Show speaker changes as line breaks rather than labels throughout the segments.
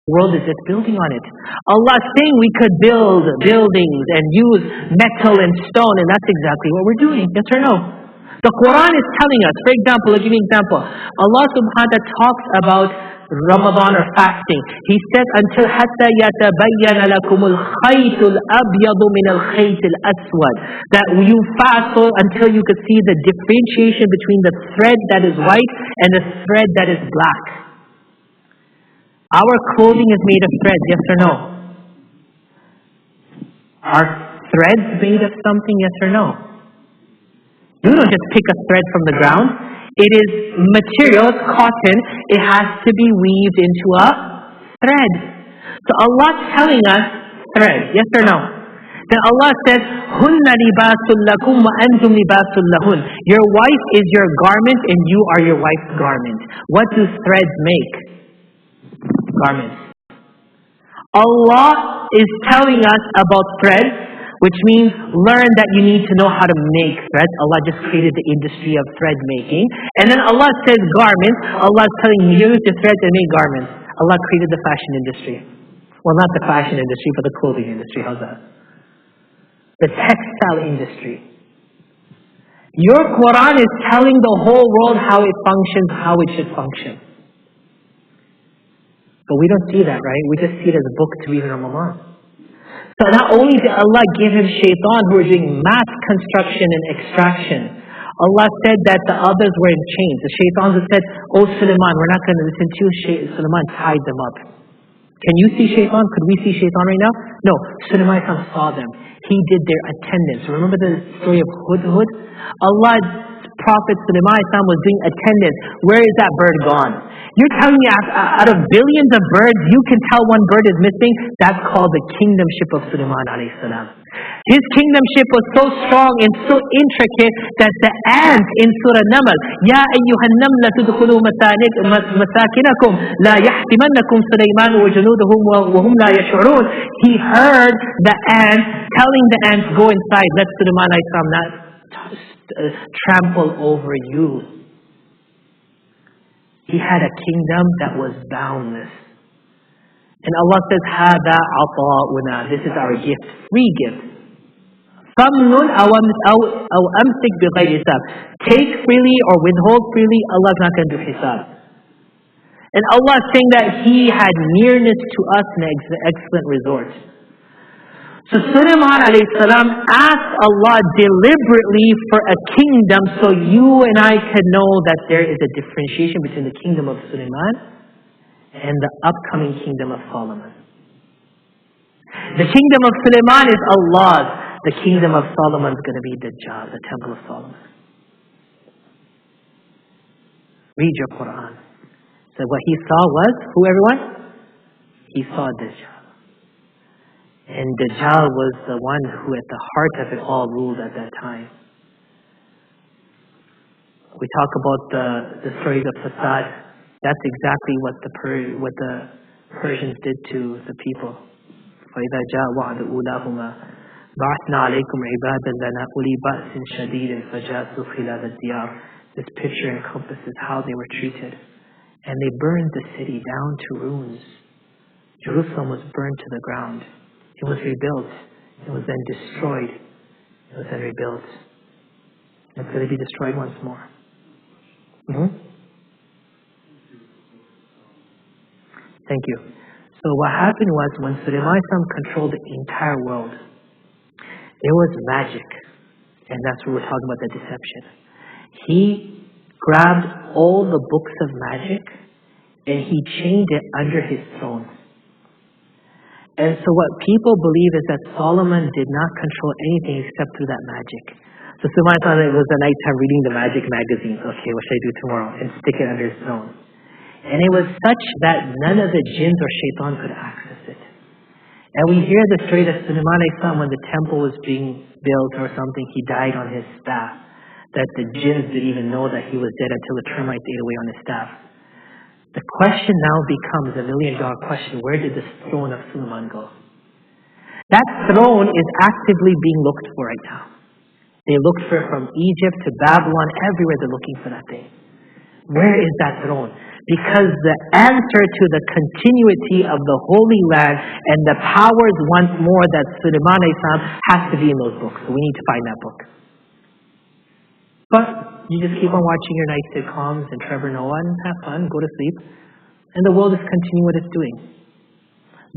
world is just building on it. Allah saying we could build buildings and use metal and stone, and that's exactly what we're doing. Yes or no? The Quran is telling us, for example, I'll give you an example. Allah subhanahu wa ta'ala talks about Ramadan or fasting. He says, until حَتَّى يَتَبَيَّنَ لَكُمُ الْخَيْطُ الْأَبْيَضُ مِنَ الْخَيْطِ الْأَسْوَدِ. That you fast until you could see the differentiation between the thread that is white and the thread that is black. Our clothing is made of threads, yes or no? Are threads made of something, yes or no? You don't just pick a thread from the ground. It is material, cotton. It has to be weaved into a thread. So Allah is telling us thread, yes or no? Then Allah says, هُنَّ لِبَاسٌ لَكُمْ وَأَنْتُمْ لِبَاسٌ لَهُنْ. Your wife is your garment and you are your wife's garment. What do threads make? Garments. Allah is telling us about threads, which means learn that you need to know how to make threads. Allah just created the industry of thread making. And then Allah says garments. Allah is telling you use your threads and make garments. Allah created the fashion industry. Well, not the fashion industry, but the clothing industry. How's that? The textile industry. Your Quran is telling the whole world how it functions, how it should function. But we don't see that, right? We just see it as a book to read in Ramadan. So not only did Allah give him shaitan who were doing mass construction and extraction, Allah said that the others were in chains. The shaitans had said, "Oh Sulaiman, we're not going to listen to you." Sulaiman tied them up. Can you see shaitan? Could we see shaitan right now? No. Sulaiman saw them. He did their attendance. Remember the story of Hudhud? Allah's Prophet Sulaiman was doing attendance. Where is that bird gone? You're telling me out of billions of birds, you can tell one bird is missing? That's called the kingdomship of Sulaiman alayhi salam. His kingdomship was so strong and so intricate that the ants in Surah Namal, يَا أَيُّهَا النَّمْلَ تُدْخُلُوا مَسَاكِنَكُمْ لَا يَحْتِمَنَّكُمْ سُلَيْمَانُ وَجُنُودُهُ وَهُمْ لَا يَشْعُرُونَ. He heard the ants telling the ants, go inside, let Sulaiman alayhi salam not trample over you. He had a kingdom that was boundless. And Allah says, هَذَا عَطَاؤُنَا. This is our gift, free gift. فَمْنُنْ أَوْ أَمْسِكْ بِغَيْرِ حِسَابٍ. Take freely or withhold freely, Allah is not going to do hisab. And Allah is saying that He had nearness to us in an excellent resort. So Sulaiman alayhi salam asked Allah deliberately for a kingdom so you and I can know that there is a differentiation between the kingdom of Sulaiman and the upcoming kingdom of Solomon. The kingdom of Sulaiman is Allah's. The kingdom of Solomon is going to be Dajjal, the temple of Solomon. Read your Quran. So what he saw was, who everyone? He saw Dajjal. And Dajjal was the one who at the heart of it all ruled at that time. We talk about the stories of Fasad. That's exactly what the Persians did to the people. فَإِذَا جَاءَ وَعْدُ أُولَاهُمَا بَعَثْنَا عَلَيْكُمْ عِبَادًا لَنَا أُولِي بَأْسٍ شَدِيدٍ فَجَاسُوا خِلَالَ الدِّيَارِ. This picture encompasses how they were treated. And they burned the city down to ruins. Jerusalem was burned to the ground. It was rebuilt. It was then destroyed. It was then rebuilt. It's going to be destroyed once more. Thank you. So what happened was when Sulaiman controlled the entire world, there was magic. And that's what we're talking about, the deception. He grabbed all the books of magic and he chained it under his throne. And so what people believe is that Solomon did not control anything except through that magic. So Sulaiman thought it was the nighttime reading the magic magazines. Okay, what should I do tomorrow? And stick it under his throne. And it was such that none of the jinns or shaitan could access it. And we hear the story that Sulaiman, when the temple was being built or something, he died on his staff. That the jinns didn't even know that he was dead until the termites ate away on his staff. The question now becomes a $1 million question. Where did the throne of Sulaiman go? That throne is actively being looked for right now. They looked for it from Egypt to Babylon. Everywhere they're looking for that thing. Where is that throne? Because the answer to the continuity of the Holy Land and the powers once more that Sulaiman Islam has to be in those books. So we need to find that book. But you just keep on watching your nice sitcoms and Trevor Noah and have fun, go to sleep. And the world is continuing what it's doing.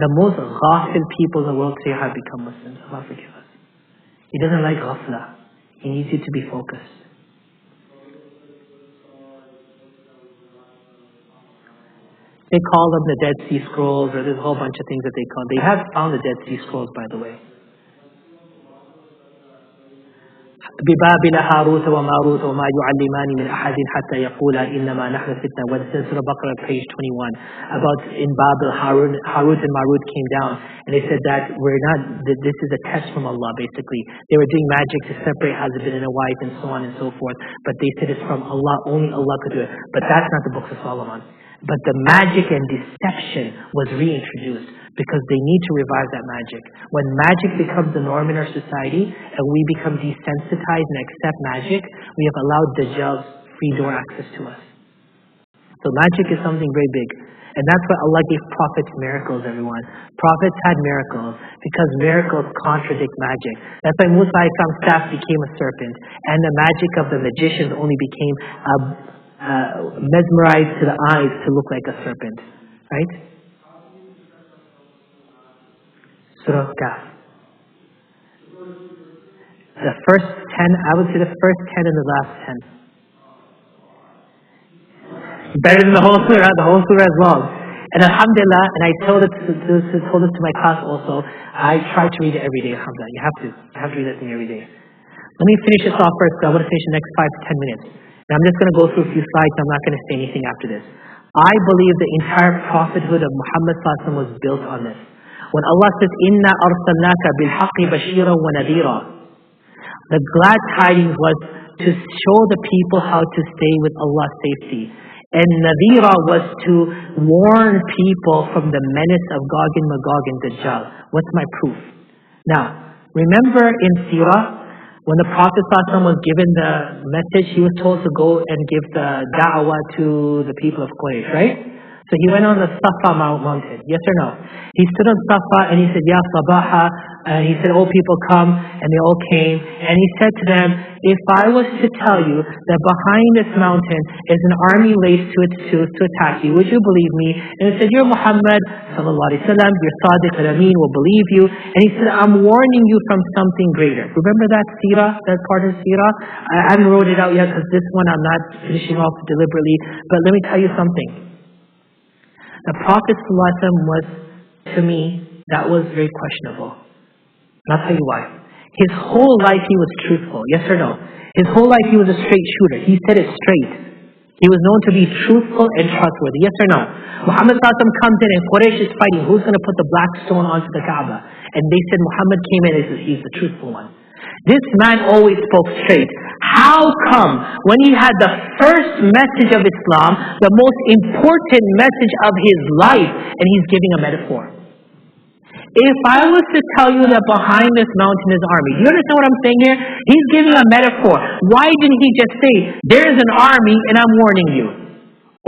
The most ghafil people in the world today have become Muslims. Allah forgive us. He doesn't like ghafla. He needs you to be focused. They call them the Dead Sea Scrolls, or there's a whole bunch of things that they call. They have found the Dead Sea Scrolls, by the way. ببابل هاروت وماروت وما يعلمان من أحد حتى يقولا إنما نحن فتنة. What it says in Baqarah, page 21, about in Babel, Harut and Marut came down, and they said that this is a test from Allah. Basically, they were doing magic to separate husband and a wife, and so on and so forth. But they said it's from Allah. Only Allah could do it. But that's not the Books of Solomon. But the magic and deception was reintroduced because they need to revive that magic. When magic becomes the norm in our society and we become desensitized and accept magic, we have allowed Dajjal's free door access to us. So magic is something very big. And that's why Allah gave prophets miracles, everyone. Prophets had miracles because miracles contradict magic. That's why Musa Islam's staff became a serpent, and the magic of the magicians only became mesmerized to the eyes to look like a serpent. Right? Surah Kahf. The first 10, I would say the first 10 and the last 10. Better than the whole surah as well. And alhamdulillah, and I told it to my class also, I try to read it every day, alhamdulillah. You have to read that thing every day. Let me finish this off first, I want to finish the next 5 to 10 minutes. And I'm just going to go through a few slides, I'm not going to say anything after this. I believe the entire prophethood of Muhammad ﷺ was built on this. When Allah says, Inna arsalnaka bilhaqqi bashiran wa nadira, the glad tidings was to show the people how to stay with Allah's safety. And nadira was to warn people from the menace of Gog and Magog and Dajjal. What's my proof? Now, remember in Sirah, when the Prophet ﷺ was given the message, he was told to go and give the da'wah to the people of Quraysh, right? So he went on the Safa mountain, yes or no? He stood on Safa and he said, Ya Sabaha, and he said, oh people come, and they all came, and he said to them, if I was to tell you that behind this mountain is an army laced to its tooth to attack you, would you believe me? And he said, you're Muhammad, sallallahu alaihi wasallam, you're Sadiq al-Amin, will believe you. And he said, I'm warning you from something greater. Remember that seerah, that part of seerah? I haven't wrote it out yet because this one I'm not finishing off deliberately, but let me tell you something. The Prophet ﷺ was, to me, that was very questionable. And I'll tell you why. His whole life he was truthful, yes or no? His whole life he was a straight shooter. He said it straight. He was known to be truthful and trustworthy, yes or no? Muhammad ﷺ comes in and Quraysh is fighting. Who's going to put the black stone onto the Kaaba? And they said Muhammad came in and said he's the truthful one. This man always spoke straight. How come when he had the first message of Islam, the most important message of his life, and he's giving a metaphor? If I was to tell you that behind this mountain is an army, you understand what I'm saying here? He's giving a metaphor. Why didn't he just say, there is an army and I'm warning you?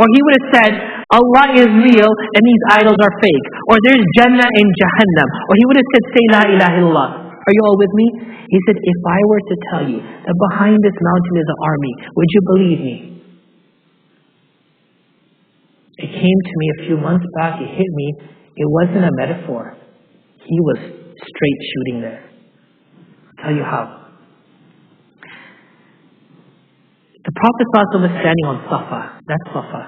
Or he would have said, Allah is real and these idols are fake. Or there's Jannah and Jahannam. Or he would have said, say La ilaha illallah. Are you all with me? He said, if I were to tell you that behind this mountain is an army, would you believe me? It came to me a few months back, it hit me. It wasn't a metaphor. He was straight shooting there. I'll tell you how. The Prophet ﷺ was standing on Safa. That's Safa.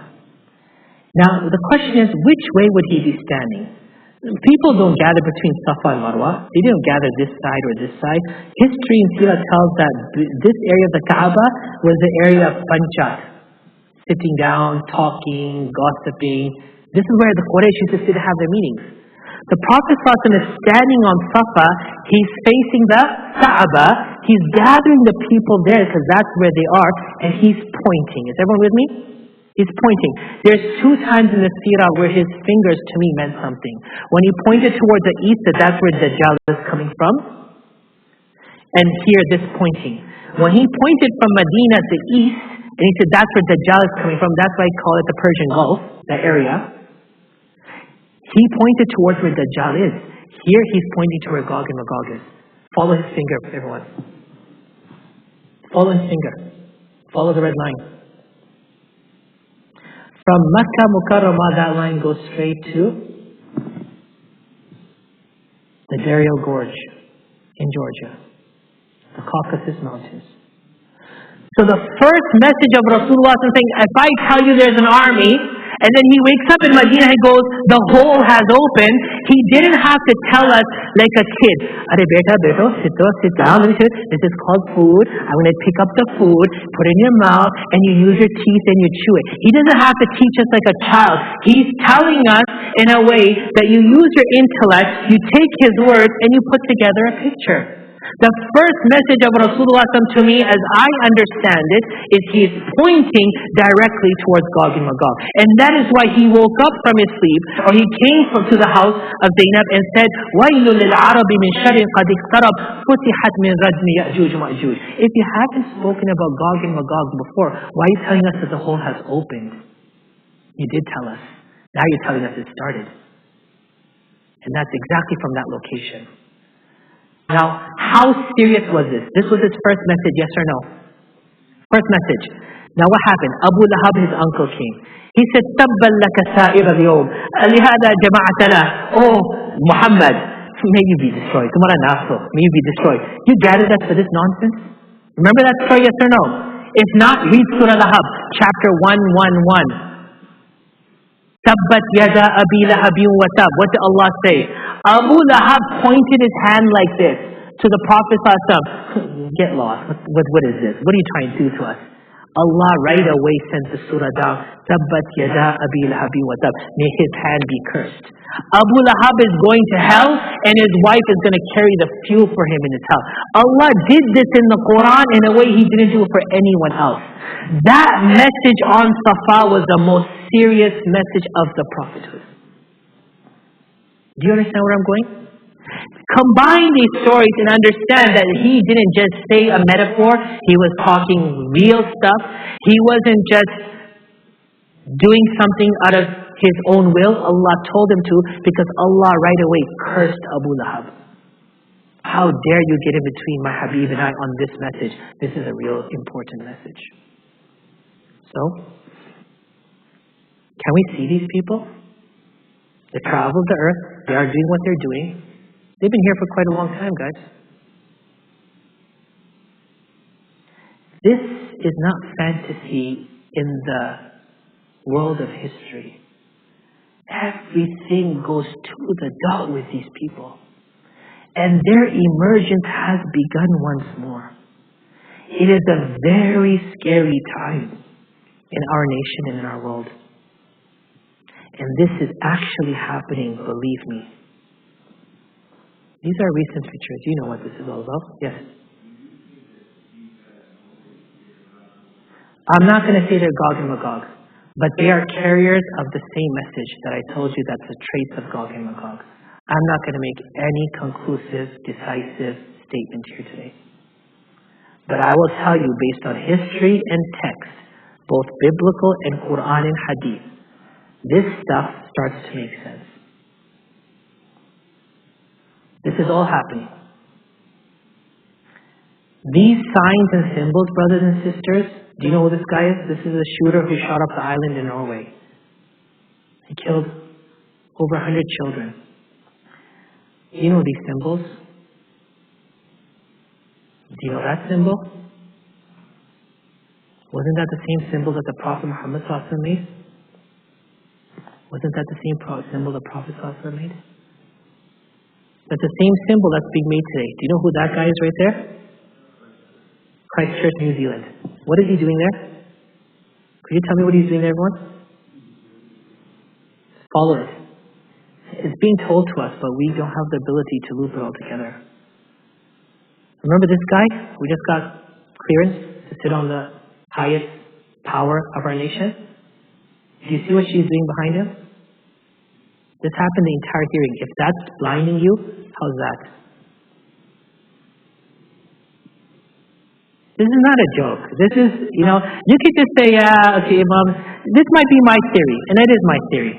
Now, the question is, which way would he be standing? People don't gather between Safa and Marwa. They don't gather this side or this side. History in Sirah tells that this area of the Kaaba was the area of panchat. Sitting down, talking, gossiping. This is where the Quraysh used to sit to have their meetings. The Prophet ﷺ is standing on Safa. He's facing the Kaaba. He's gathering the people there because that's where they are. And he's pointing. Is everyone with me? He's pointing. There's 2 times in the seerah where his fingers to me meant something. When he pointed towards the east, that's where Dajjal is coming from. And here, this pointing. When he pointed from Medina to east, And he said that's where Dajjal is coming from. That's why I call it the Persian Gulf, that area. He pointed towards where Dajjal is. Here he's pointing to where Gog and Magog is. Follow his finger, everyone. Follow his finger. Follow the red line. From Makkah Mukarramah, that line goes straight to the Dariel Gorge in Georgia, the Caucasus Mountains. So the first message of Rasulullah saying, if I tell you there's an army, and then he wakes up in Medina and goes, the hole has opened, he didn't have to tell us like a kid, Are beta, beto, sit down, this is called food, I'm going to pick up the food, put it in your mouth, and you use your teeth and you chew it. He doesn't have to teach us like a child. He's telling us in a way that you use your intellect, you take his words, and you put together a picture. The first message of Rasulullah to me, as I understand it, is he is pointing directly towards Gog and Magog. And that is why he woke up from his sleep, or he came to the house of Zainab and said, وَيْلٌ لِلْعَرَبِ مِنْ شَرٍ قَدْ اقْتَرَبْ فُتِحَتْ مِنْ رَجْمِ يَأْجُوجُ مَأْجُوجُ. If you haven't spoken about Gog and Magog before, why are you telling us that the hole has opened? You did tell us. Now you're telling us it started. And that's exactly from that location. Now, how serious was this? This was his first message, yes or no? First message. Now what happened? Abu Lahab, his uncle, came. He said, تَبًّا لَكَ سَائِرَ الْيَوْمِ لِهَذَا جَمَعْتَنَا. Oh, Muhammad, may you be destroyed. Tumhara nasto, may you be destroyed. You gathered us for this nonsense? Remember that story, yes or no? If not, read Surah Lahab, chapter 111. Tabbat yada abi lahabin wa tab. What did Allah say? Abu Lahab pointed his hand like this to the Prophet ﷺ. Get lost. What is this? What are you trying to do to us? Allah right away sent the surah down. Tabbat yada abi lahabin wa tab. May his hand be cursed. Abu Lahab is going to hell, and his wife is going to carry the fuel for him in his hell. Allah did this in the Quran in a way he didn't do it for anyone else. That message on Safa was the most serious message of the prophethood. Do you understand where I'm going? Combine these stories and understand that he didn't just say a metaphor. He was talking real stuff. He wasn't just doing something out of his own will. Allah told him to, because Allah right away cursed Abu Lahab. How dare you get in between my Habib and I on this message? This is a real important message. So, can we see these people? They traveled the earth. They are doing what they're doing. They've been here for quite a long time, guys. This is not fantasy in the world of history. Everything goes to the dot with these people. And their emergence has begun once more. It is a very scary time in our nation and in our world. And this is actually happening, believe me. These are recent pictures. You know what this is all about? Yes. I'm not going to say they're Gog and Magog, but they are carriers of the same message that I told you that's the traits of Gog and Magog. I'm not going to make any conclusive, decisive statement here today. But I will tell you, based on history and text, both biblical and Quran and Hadith, this stuff starts to make sense. This is all happening. These signs and symbols, brothers and sisters, do you know who this guy is? This is a shooter who shot up the island in Norway. He killed over 100 children. Do you know these symbols? Do you know that symbol? Wasn't that the same symbol that the Prophet Muhammad made? Wasn't that the same symbol the Prophet made? That's the same symbol that's being made today. Do you know who that guy is right there? Christchurch, New Zealand. What is he doing there? Could you tell me what he's doing there, everyone? Follow it. It's being told to us, but we don't have the ability to loop it all together. Remember this guy who just got clearance to sit on the highest power of our nation? Do you see what she's doing behind him? This happened the entire hearing. If that's blinding you, how's that? This is not a joke. This is, you could just say, yeah, okay, Imam, this might be my theory, and it is my theory.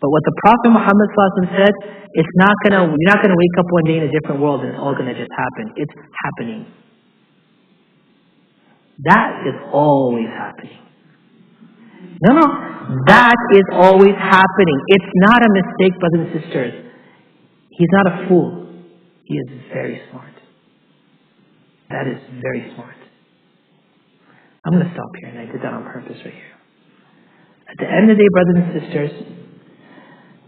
But what the Prophet Muhammad ﷺ said, you're not gonna wake up one day in a different world and it's all gonna just happen. It's happening. That is always happening. No, that is always happening. It's not a mistake, brothers and sisters. He's not a fool. He is very smart. That is very smart. I'm going to stop here, and I did that on purpose right here. At the end of the day, brothers and sisters,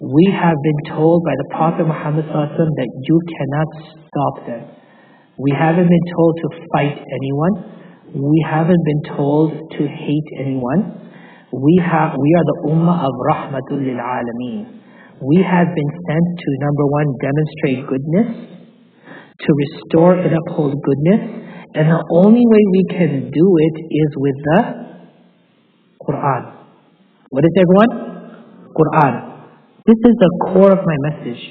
we have been told by the Prophet Muhammad ﷺ that you cannot stop them. We haven't been told to fight anyone. We haven't been told to hate anyone. We are the ummah of rahmatul lil alameen. We have been sent to, number one, demonstrate goodness, to restore and uphold goodness, and the only way we can do it is with the Quran. What is it, everyone? Quran. This is the core of my message.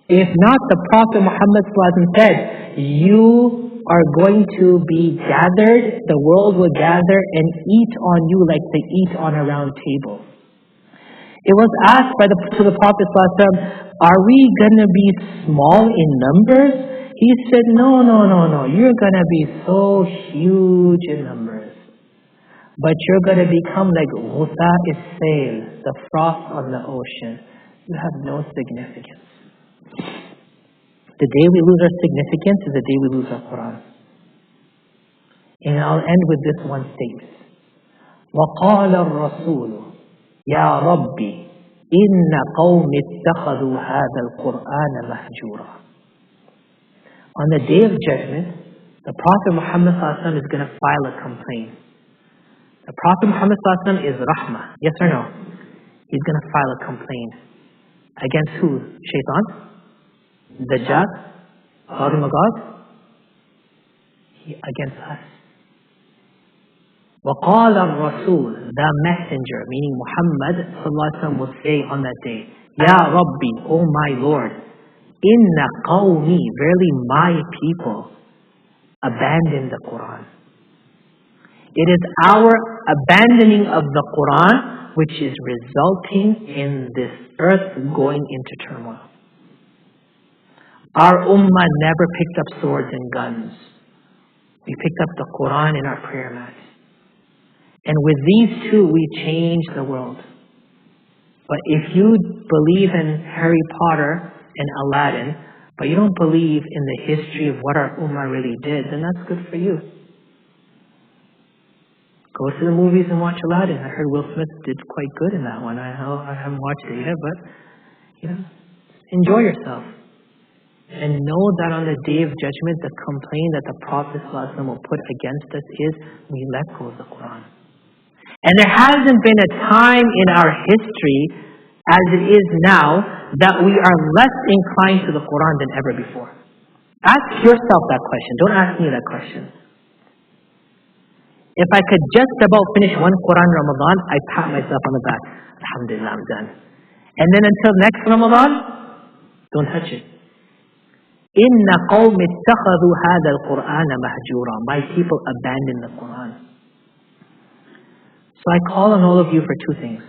If not, the Prophet Muhammad ﷺ said, you are going to be gathered, the world will gather and eat on you like they eat on a round table. It was asked to the Prophet ﷺ, are we going to be small in numbers? He said, no, you're going to be so huge in numbers. But you're going to become like ghusa is-sail, the froth on the ocean. You have no significance. The day we lose our significance is the day we lose our Quran. And I'll end with this one statement. وَقَالَ الرَّسُولُ يَا رَبِّي إِنَّ قَوْمِ اتَّخَذُوا هَذَا الْقُرْآنَ مَهْجُورًا. On the day of judgment, the Prophet Muhammad ﷺ is going to file a complaint. The Prophet Muhammad ﷺ is rahmah. Yes or no? He's going to file a complaint. Against who? Shaitan? Dajjal? Magog? Against us. وَقَالَ الرَّسُولُ, the messenger, meaning Muhammad ﷺ, will say on that day, Ya Rabbi, O my Lord, Inna qawmi, verily my people abandon the Quran. It is our abandoning of the Quran which is resulting in this earth going into turmoil. Our ummah never picked up swords and guns. We picked up the Quran in our prayer mat. And with these two, we change the world. But if you believe in Harry Potter and Aladdin, but you don't believe in the history of what our ummah really did, then that's good for you. Go to the movies and watch Aladdin. I heard Will Smith did quite good in that one. I haven't watched it yet, but enjoy yourself. And know that on the day of judgment, the complaint that the Prophet ﷺ will put against us is, we let go of the Quran. And there hasn't been a time in our history, as it is now, that we are less inclined to the Quran than ever before. Ask yourself that question. Don't ask me that question. If I could just about finish one Quran in Ramadan, I pat myself on the back. Alhamdulillah, I'm done. And then until next Ramadan, don't touch it. Inna qawmi ittakhadhu hadha al-Qur'ana mahjura. My people abandon the Quran. So I call on all of you for two things.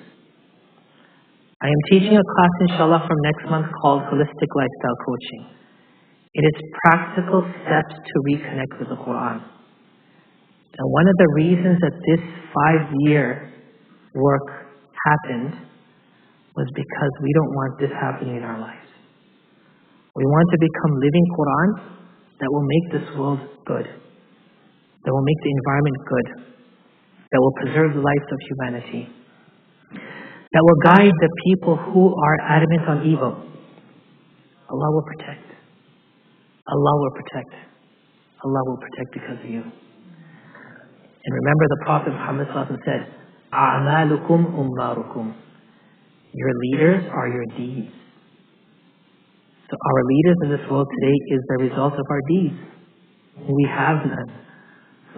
I am teaching a class, inshallah, from next month called Holistic Lifestyle Coaching. It is practical steps to reconnect with the Quran. And one of the reasons that this 5-year work happened was because we don't want this happening in our lives. We want to become living Quran that will make this world good, that will make the environment good, that will preserve the lives of humanity, that will guide the people who are adamant on evil. Allah will protect. Allah will protect. Allah will protect because of you. And remember, the Prophet Muhammad said, "A'malukum ummarukum." Your leaders are your deeds. So our leaders in this world today is the result of our deeds. We have none.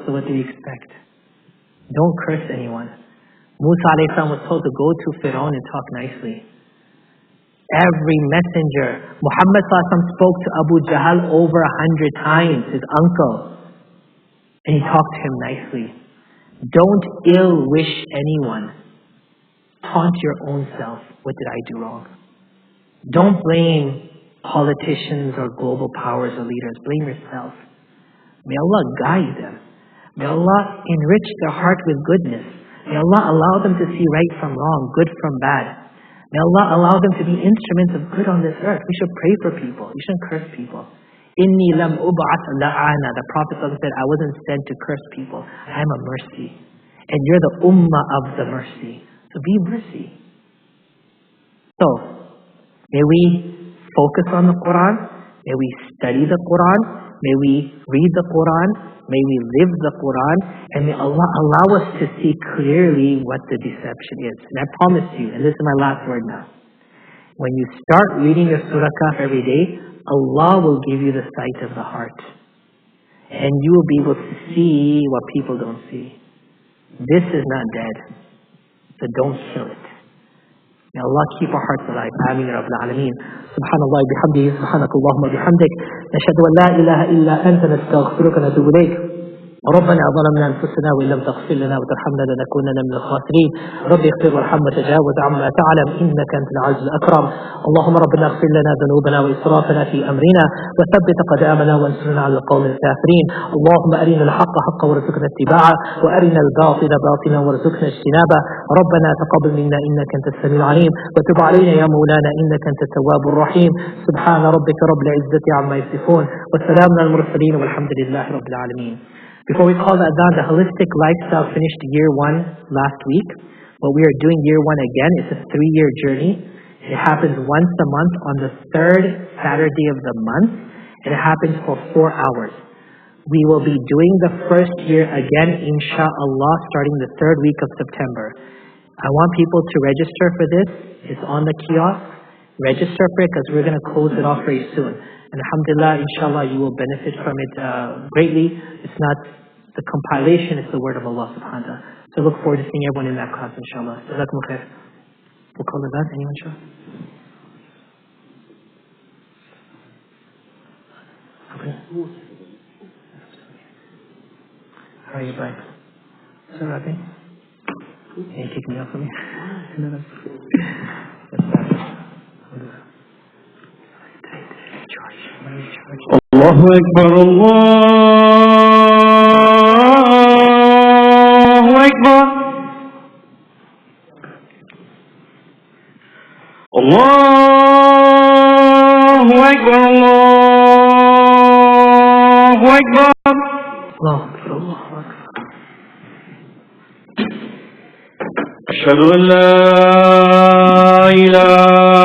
So what do you expect? Don't curse anyone. Musa alayhi salam was told to go to Fir'aun and talk nicely. Every messenger, Muhammad spoke to Abu Jahl over 100 times, his uncle. And he talked to him nicely. Don't ill wish anyone. Taunt your own self. What did I do wrong? Don't blame politicians or global powers or leaders. Blame yourself. May Allah guide them. May Allah enrich their heart with goodness. May Allah allow them to see right from wrong, good from bad. May Allah allow them to be instruments of good on this earth. We should pray for people. We shouldn't curse people. Inni lam ub'ath la'ana. The Prophet said, I wasn't sent to curse people. I am a mercy. And you're the ummah of the mercy. So be mercy. So, may we focus on the Quran. May we study the Quran. May we read the Quran. May we live the Quran. And may Allah allow us to see clearly what the deception is. And I promise you, and this is my last word now, when you start reading your Surah Kahf every day, Allah will give you the sight of the heart. And you will be able to see what people don't see. This is not dead. So don't kill it. May Allah keep our hearts alive. Ameen ya Rabbil Alameen. Subhanallah bihamdihi. Subhanakallahumma bihamdik. Nashhadu an la ilaha illa anta nastaghfiruka wa natubu ilayk. ربنا ظلمنا أنفسنا وإن لم تغفر لنا وترحمنا لنكونن من الخاسرين. رب اغفر وارحم وتجاوز عما تعلم إنك أنت العزيز الأكرم. اللهم ربنا اغفر لنا ذنوبنا وإسرافنا في أمرنا وثبت قدامنا وانصرنا على القوم الكافرين. اللهم أرنا الحق حقا وارزقنا اتباعه وأرنا الباطل باطلا وارزقنا اجتنابه. ربنا تقبل منا إنك أنت السميع العليم وتب علينا يا مولانا إنك أنت التواب الرحيم. سبحان ربك رب العزة عما يصفون والسلام على المرسلين والحمد لله رب العالمين. Before we call the adhan, the holistic lifestyle finished year 1 last week. What we are doing year 1 again, it's a 3-year journey. It happens once a month on the 3rd Saturday of the month. And it happens for 4 hours. We will be doing the first year again, inshallah, starting the 3rd week of September. I want people to register for this. It's on the kiosk. Register for it because we're going to close it off very soon. And alhamdulillah, inshallah, you will benefit from it greatly. It's not the compilation, it's the word of Allah subhanahu wa ta'ala. So I look forward to seeing everyone in that class, inshallah. Jazakum khair. We'll call it that. Anyone, sure? Okay. How are you, Brian? So, Rabbi? Can you kick me out for me?
Allahu Akbar, Allahu Akbar, Allahu Akbar, Allahu Akbar,
Allahu Akbar.
Ashhadu an la ilaha